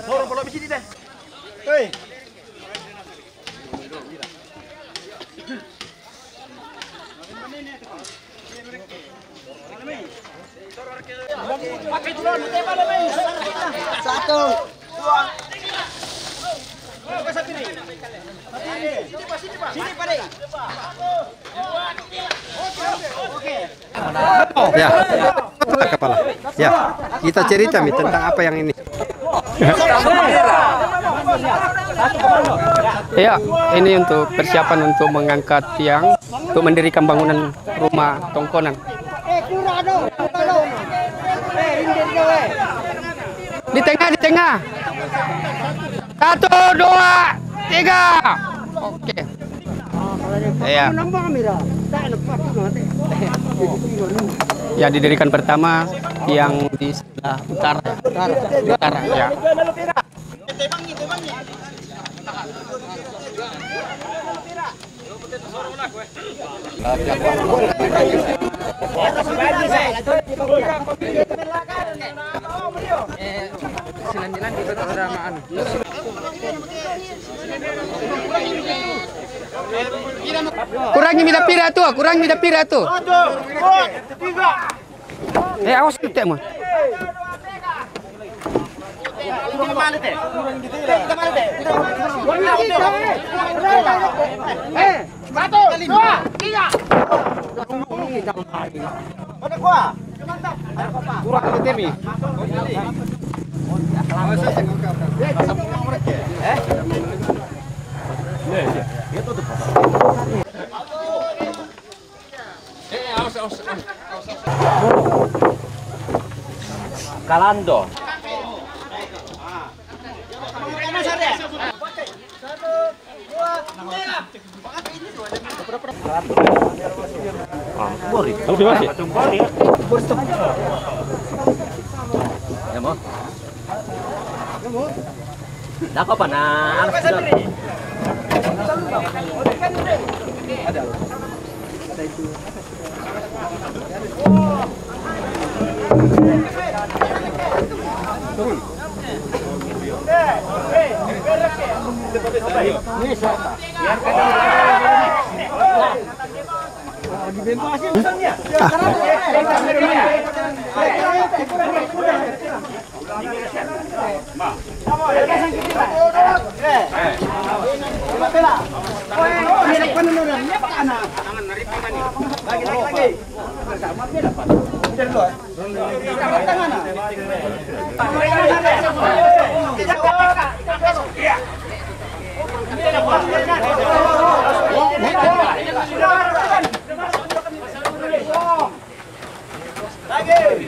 Sorong pala di sini deh. Hei. Satu, dua. Sini, Pak. Ya, kepala. Ya, kita cerita tentang apa yang ini. Ya, ini untuk persiapan untuk mengangkat tiang untuk mendirikan bangunan rumah tongkonan. Di tengah. 1, 2, 3. Oke. Ya. Ya, didirikan pertama yang di sebelah utara ya. Kurangi mida pira tuh. 1, 2, 3. Awas kita mah. Kalando. Lebih masih? Ya mau? Dah kau panas. Ada. Turun.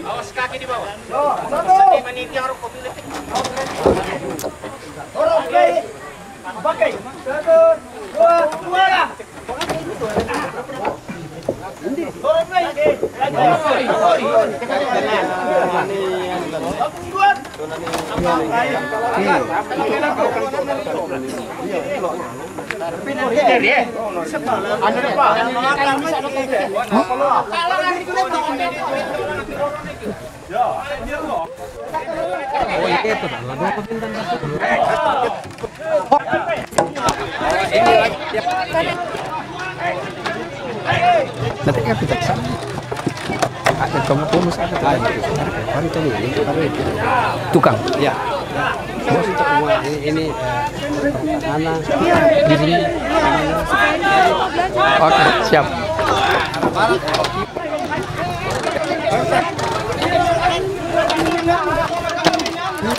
Awas kaki di bawah. Manitia rokok pilih. Pakai. 1, 2, 2. Nanti kan kita kesana. Ada kamu bonus ada tukang. Ya. Bos untuk semua ini anak di sini. Oke, siap.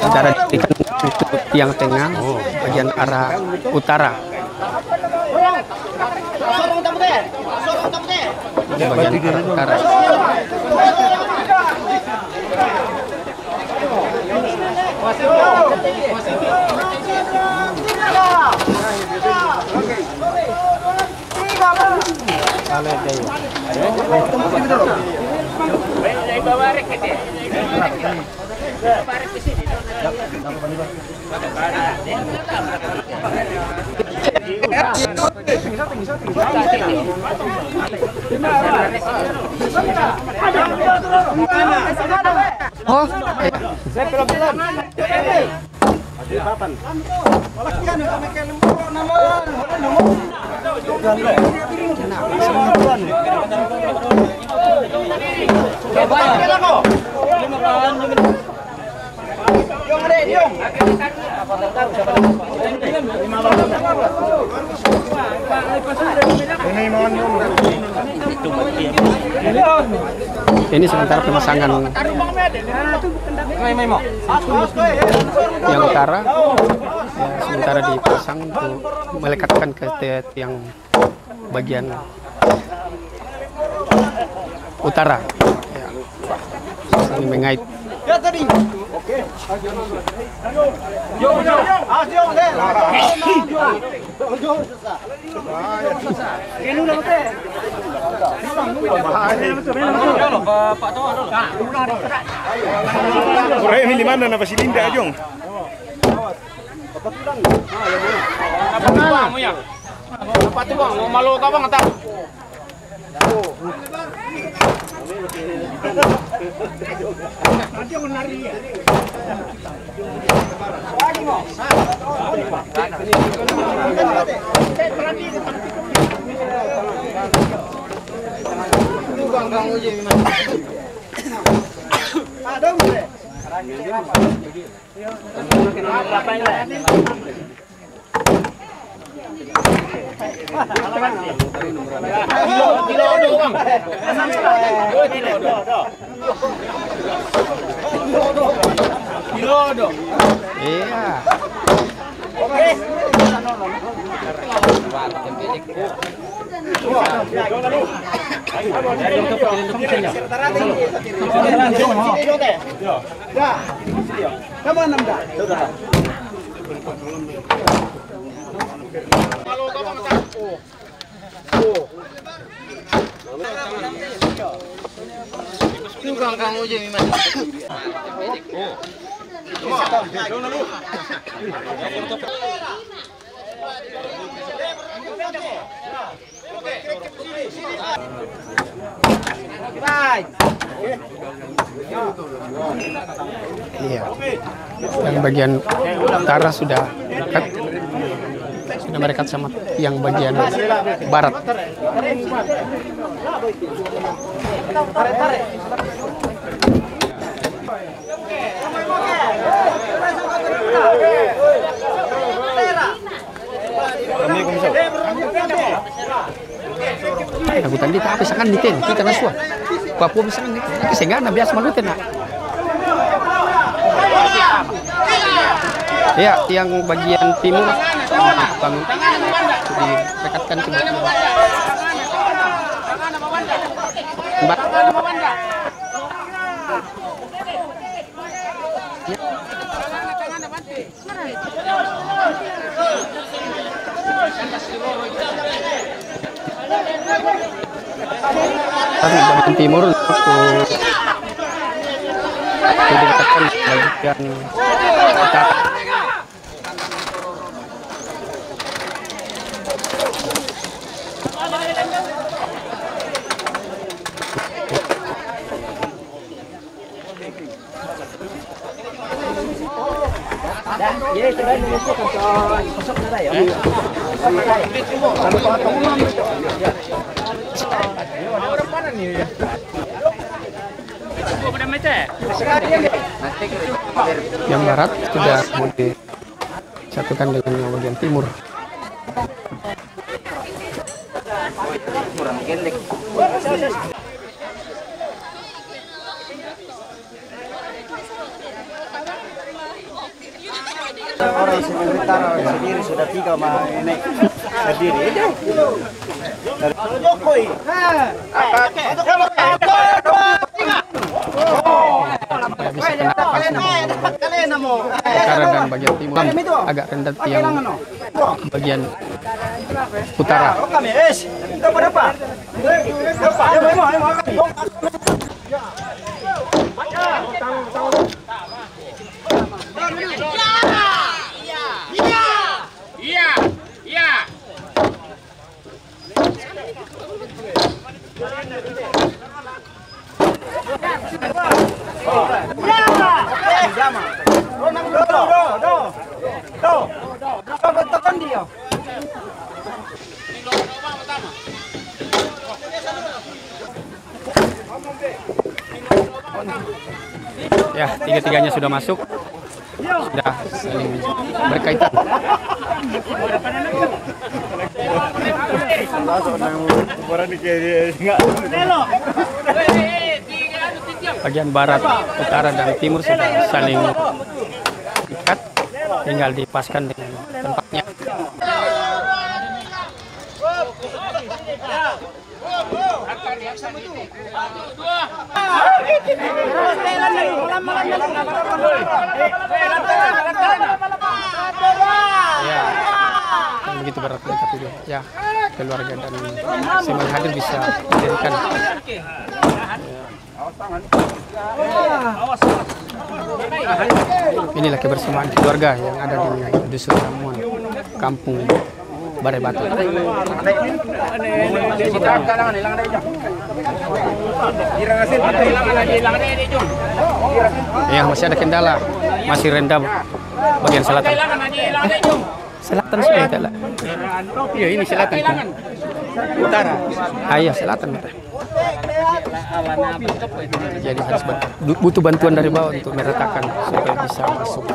Cara diberikan untuk tiang tengah bagian arah utara. Bagian utara. Oh, Ini sementara pemasangan yang utara, ya, sementara dipasang untuk melekatkan ke tiang bagian utara. Ya. Saling mengait. Kurang ini mana na pasilinda ajong. Apa tu bang mo yan? Apa tu bang? Malo ka bang ata? Iya. Iya. Yang bagian utara sudah merekat sama yang bagian barat. Nagutan dito, apa sakan dito, kita naswa. Papua misalkan dito, kasi nga na bias malutin na. Ya, yang bagian timur kami direkatkan ke bagian bagian timur untuk direkatkan bagian utara. Yang barat sudah mau disatukan dengan yang bagian timur. Orang sebentar sendiri sudah 3 naik sendiri. Jokowi. Utara dan bagian timur agak rendah yang bagian utara. Ya, tiga-tiganya sudah masuk. Sudah saling berkaitan. Bagian barat, utara, dan timur sudah saling ikat. Tinggal dipaskan dengan tempatnya. Ya, begitu berat mereka itu. Ya, keluarga dan semua hadir bisa mendirikan. Inilah kebersamaan keluarga yang ada di Dusun Ramuan, Kampung Balai Batu. Ya, masih ada kendala, masih rendah bagian selatan. Selatan sudah tidak lah. Iya, ini selatan kan? Utara. Ah iya, selatan. Jadi harus butuh bantuan dari bawah untuk meratakan supaya bisa masuk.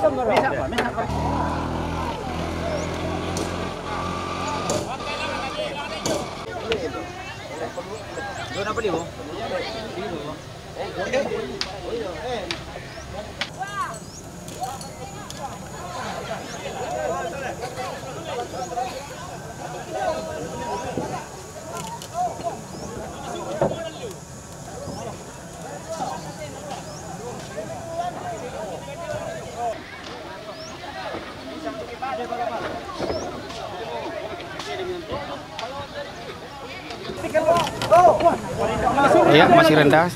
Ya, masih rendah.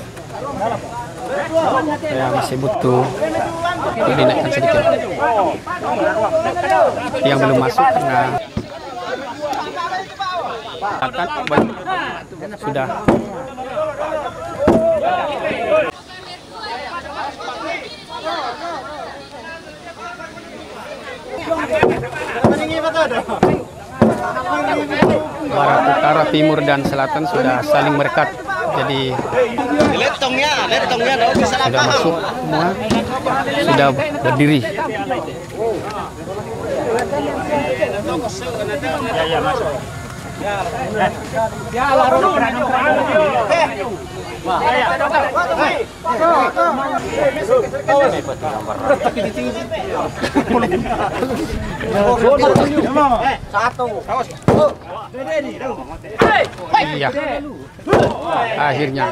Ya, masih butuh dinaikkan sedikit. Yang belum masuk karena sudah. Barat, utara, timur, dan selatan sudah saling merekat. Jadi sudah masuk semua, sudah berdiri. Iya. Akhirnya.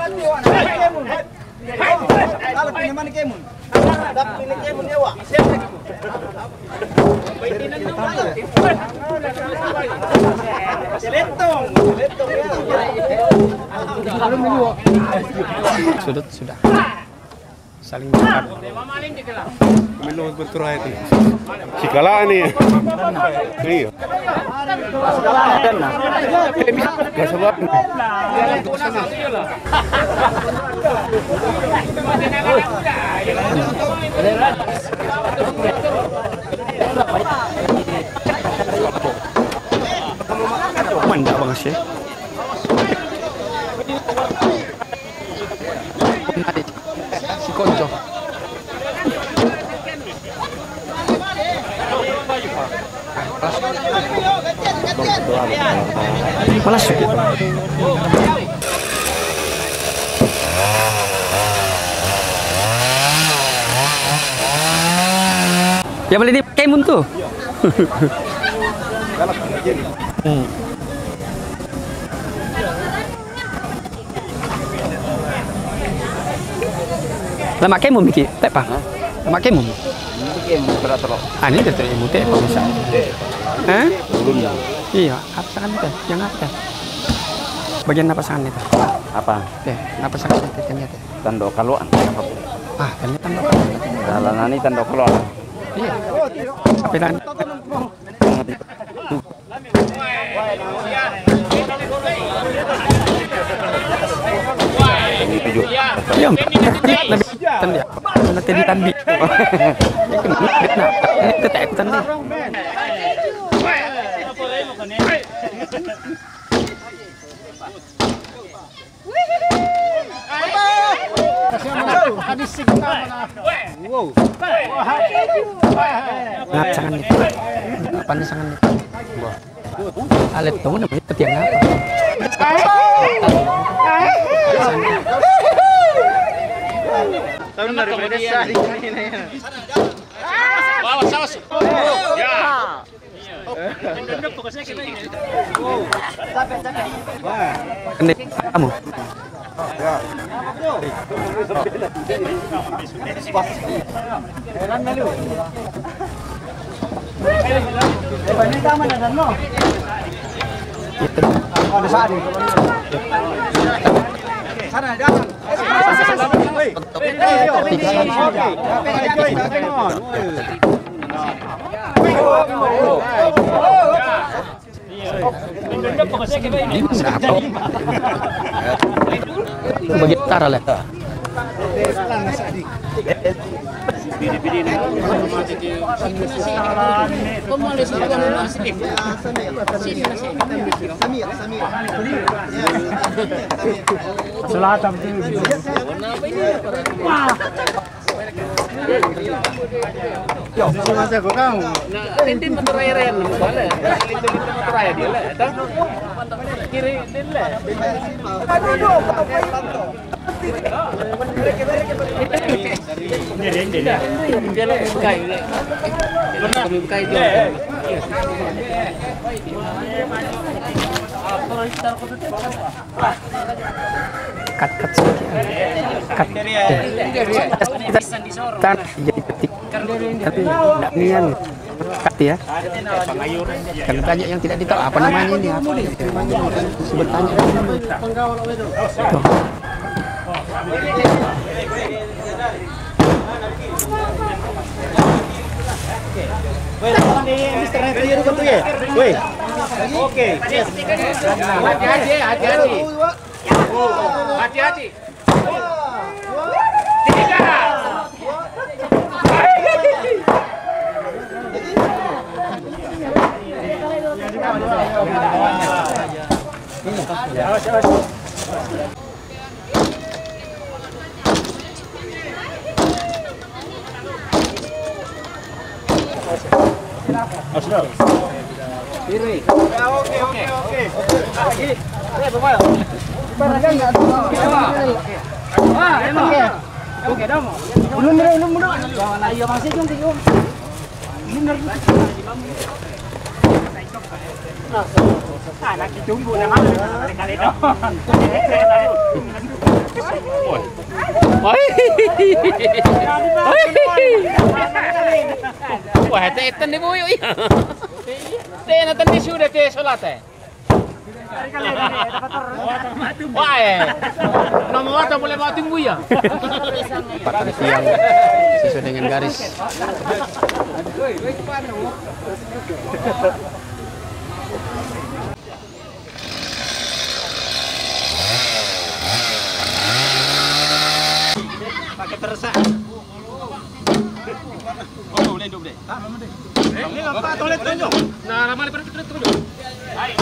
Sudut sudah saling dekat. Minum berturah itu. Sikala nih. Iya. Gak sebab. Manda banget sih. Si Konco. Malas. Ya boleh dipakai mun tuh. Lama kemum Miki, tak pa? Lama kemum. Kemum berat loh. Ah ini dari ibu teh apa bisa? Hah? Iya, apa sangan itu? Yang apa teh? Bagian apa sangan itu? Apa? Teh, apa sangan itu ternyata? Tando kaluan. Ah, ternyata tando kaluan. Jalanan ini tando kaluan. Iya. Tapi kan iya, lebih tan ya. Nanti ditambi. Ini tetek ikutan deh. Nah, sangan nito. Apa nih sangan nito? Alit tuh namanya petiang apa? Tahun dari desa di sini. Awas, awas. Ya. Kendek kamu. Itu. Sana jangan. Bagi utara lah. Selatan Yo, masa kau kau. Tintin motor raya boleh. Tintin motor raya dia lah. Kiri din lah. Dia lah bukai. Kami bukai dia. Kat kat tanah jadi ketik tapi tidak nian kat ya kan banyak yang tidak ditahu apa namanya ini apa sebutannya tuh. Oke. Hati-hati, hati-hati. Hati-hati. Tiga. Wah, tetan di boyo ya. Tetan di sudah te salat eh. Wah, nomor atau boleh bawa tunggu ya. Patang tiang sesuai dengan garis. Pakai teresak. Oh, boleh dulu deh. Ini apa toilet tunjuk? Nah, lama lepas toilet tunjuk. Hai.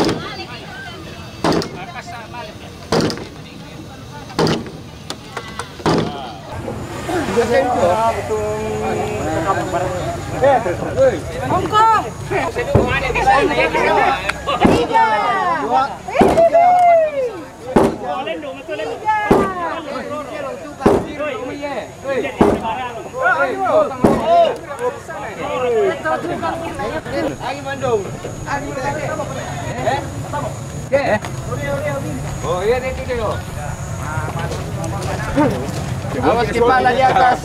Awas kepala di atas.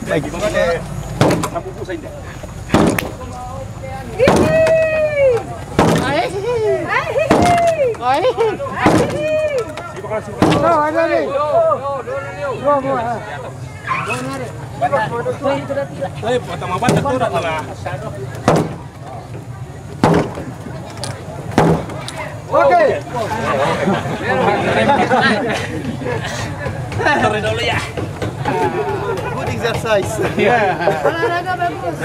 Baik. Oke. Taruh dulu ya. Good exercise. Olahraga bagus.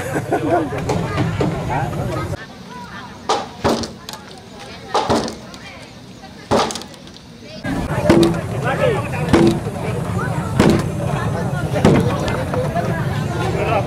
Yang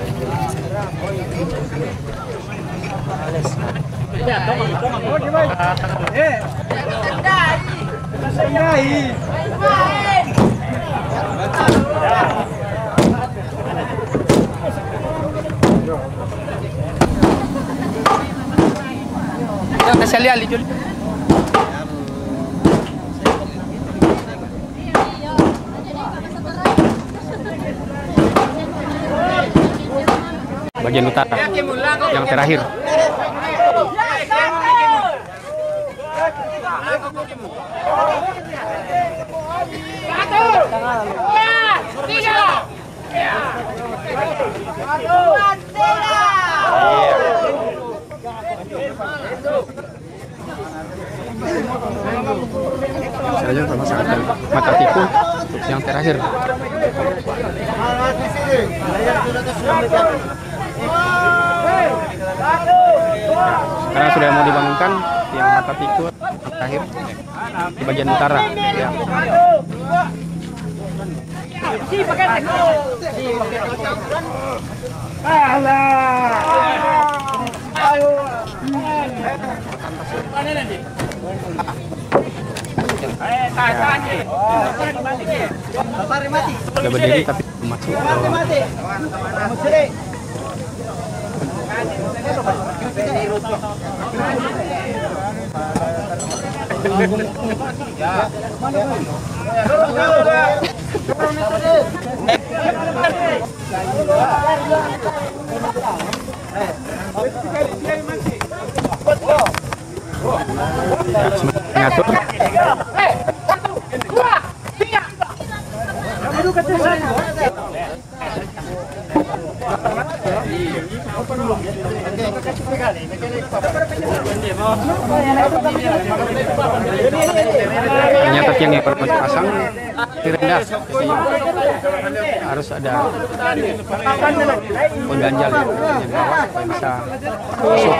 saya lihat Jul. Bagian utara yang terakhir. Saja permasalahan mata tipu yang terakhir. Sekarang sudah mau dibangunkan yang mata tiku terakhir di bagian utara. Ya. Sudah berdiri tapi masuk. Mengatur. Ternyata tiang yang perlu pasang direndah, harus ada pengganjal yang bawah supaya bisa masuk.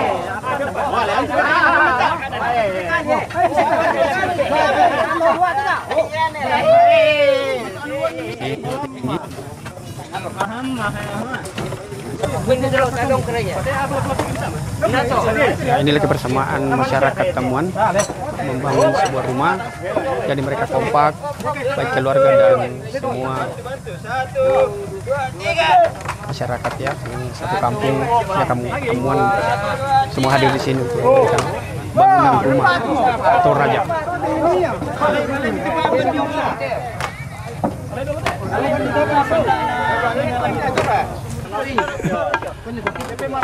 Ya, inilah kebersamaan masyarakat Tamuan membangun sebuah rumah, jadi mereka kompak, baik keluarga dan semua masyarakat ya, ini satu kampung ya, Tamuan semua hadir di sini untuk memberikan bangunan rumah atau raja.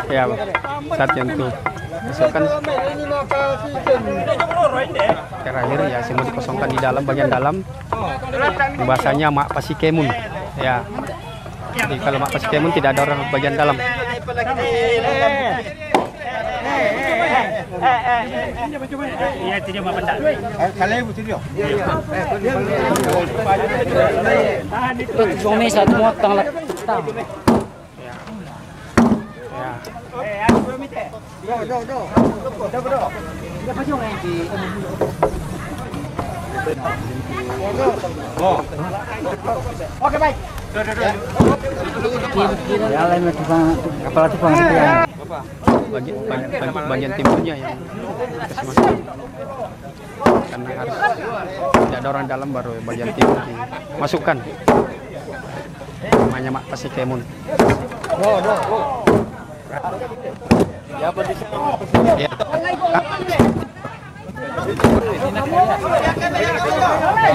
Ya, saat yang tuh misalkan terakhir ya semua dikosongkan di dalam bagian dalam, bahasanya mak pasikemun ya. Jadi kalau mak pasikemun tidak ada orang bagian dalam. Iya, tidak apa benda. Kalau ibu tidak. Suami satu motong lah. Oke baik. Ya lain kepala tukang ya. Bagian timurnya yang kasih masuk. Karena harus tidak ada orang dalam baru bagian timur dimasukkan. Namanya mak pasikemun. Ya,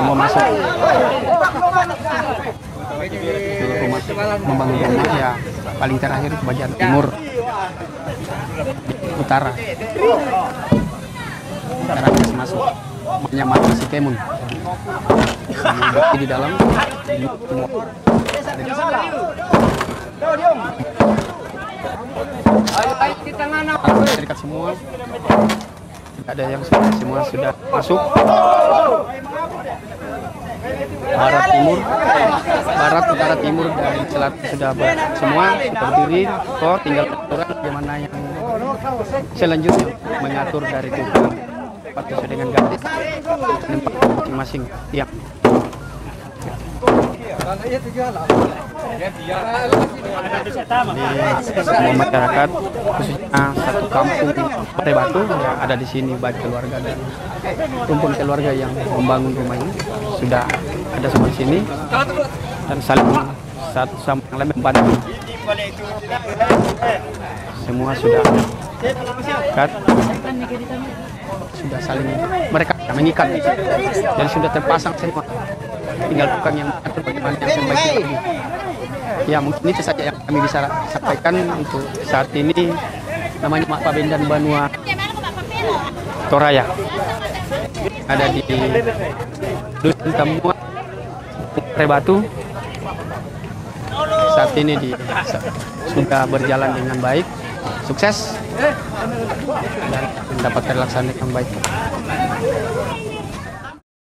mau masuk rumah, membangun rumah ya paling terakhir bagian timur utara kasih masuk namanya mak pasikemun di dalam dekat semua, tidak ada yang semua sudah masuk. Barat, utara, timur dan selatan sudah semua berdiri. Kok tinggal aturan bagaimana yang selanjutnya mengatur dari itu tempat sesuai dengan garis masing-masing tiap. semua masyarakat khususnya satu kampung Partai Batu yang ada di sini, baik keluarga dan rumpun keluarga yang membangun rumah ini sudah ada semua di sini dan saling satu sama yang lain membantu. Semua sudah dekat, sudah saling mereka mengikat, dan sudah terpasang semua. Tinggal tukang yang mengatur bagaimana yang terbaik lagi. Ya mungkin itu saja yang kami bisa sampaikan untuk saat ini. Namanya Mak Pabendan Banua Toraya, ada di Dusun Tamua, Partai Batu. Saat ini sudah berjalan dengan baik, sukses dan dapat terlaksana dengan baik.